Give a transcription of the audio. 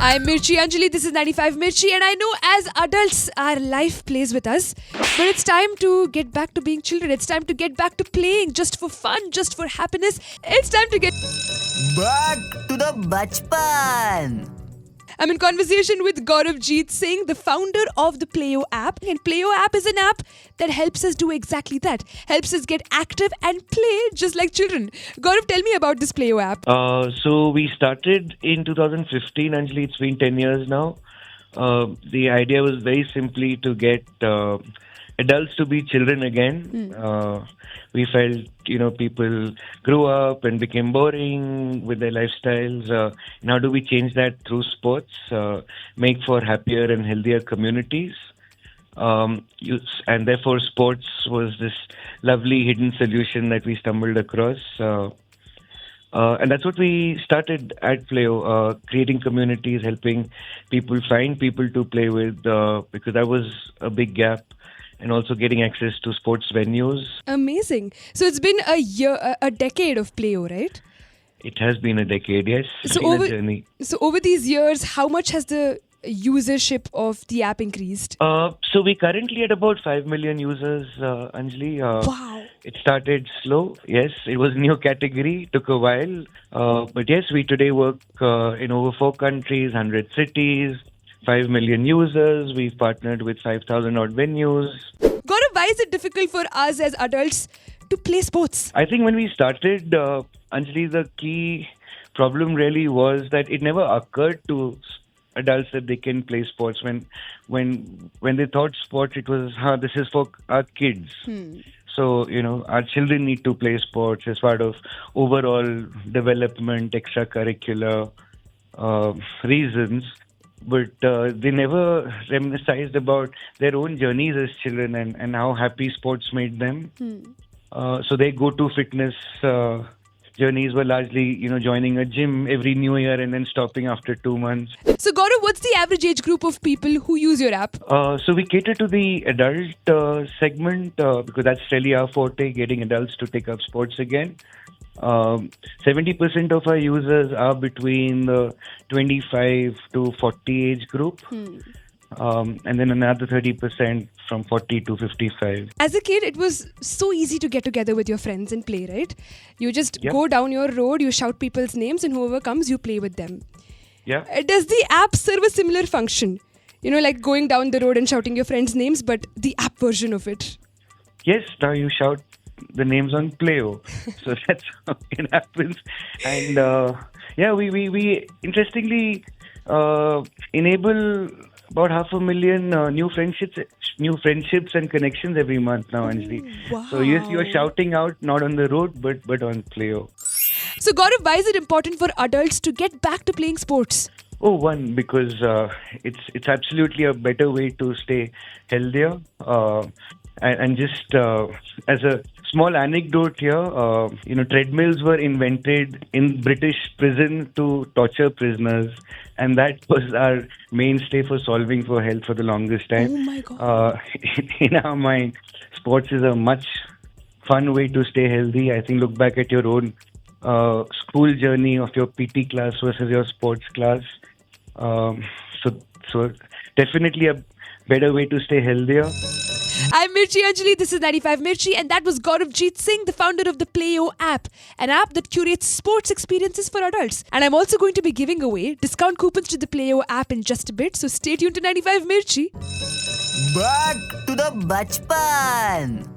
I'm Mirchi Anjali, this is 95 Mirchi, and I know as adults our life plays with us, but it's time to get back to being children. It's time to get back to playing just for fun, just for happiness. It's time to get back to the bachpan. I'm in conversation with Gaurav Jeet Singh, the founder of the Playo app. And Playo app is an app that helps us do exactly that. Helps us get active and play just like children. Gaurav, tell me about this Playo app. So we started in 2015, Anjali. It's been 10 years now. The idea was very simply to get adults to be children again. We felt, people grew up and became boring with their lifestyles. And how do we change that through sports, make for happier and healthier communities? And therefore, sports was this lovely hidden solution that we stumbled across. And that's what we started at Playo, creating communities, helping people find people to play with, because that was a big gap. And also getting access to sports venues. Amazing. So it's been a decade of Playo, right? It has been a decade, yes. It's been a journey. So over these years, how much has the usership of the app increased? So we're currently at about 5 million users, Anjali. Wow. It started slow. Yes, it was a new category. Took a while. But yes, we today work in over 4 countries, 100 cities. 5 million users. We've partnered with 5,000 odd venues. Gaurav, why is it difficult for us as adults to play sports? I think when we started, Anjali, the key problem really was that it never occurred to adults that they can play sports. When they thought sports, it was, this is for our kids. So, our children need to play sports as part of overall development, extracurricular reasons. But they never reminisced about their own journeys as children and how happy sports made them. So their go-to fitness journeys were largely, joining a gym every new year and then stopping after 2 months. So Gaurav, what's the average age group of people who use your app? So we cater to the adult segment because that's really our forte, getting adults to take up sports again. 70% of our users are between the 25 to 40 age group. And then another 30% from 40 to 55. As a kid, it was so easy to get together with your friends and play, right? You just go down your road, you shout people's names, and whoever comes, you play with them. Yeah. Does the app serve a similar function? Like going down the road and shouting your friends' names, but the app version of it? Yes, now you shout the names on Playo. So that's how it happens. And we interestingly enable about 500,000 new friendships and connections every month now, Anjali. Wow. So yes, you're shouting out not on the road but on Playo. So Gaurav, why is it important for adults to get back to playing sports? One, because it's absolutely a better way to stay healthier. And just as a small anecdote here, treadmills were invented in British prison to torture prisoners, and that was our mainstay for solving for health for the longest time. Oh my God. In our mind, sports is a much fun way to stay healthy. I think look back at your own school journey of your PT class versus your sports class. So definitely a better way to stay healthier. I'm Mirchi Anjali, this is 95 Mirchi, and that was Gaurav Jeet Singh, the founder of the Playo app, an app that curates sports experiences for adults. And I'm also going to be giving away discount coupons to the Playo app in just a bit, so stay tuned to 95 Mirchi. Back to the bachpan.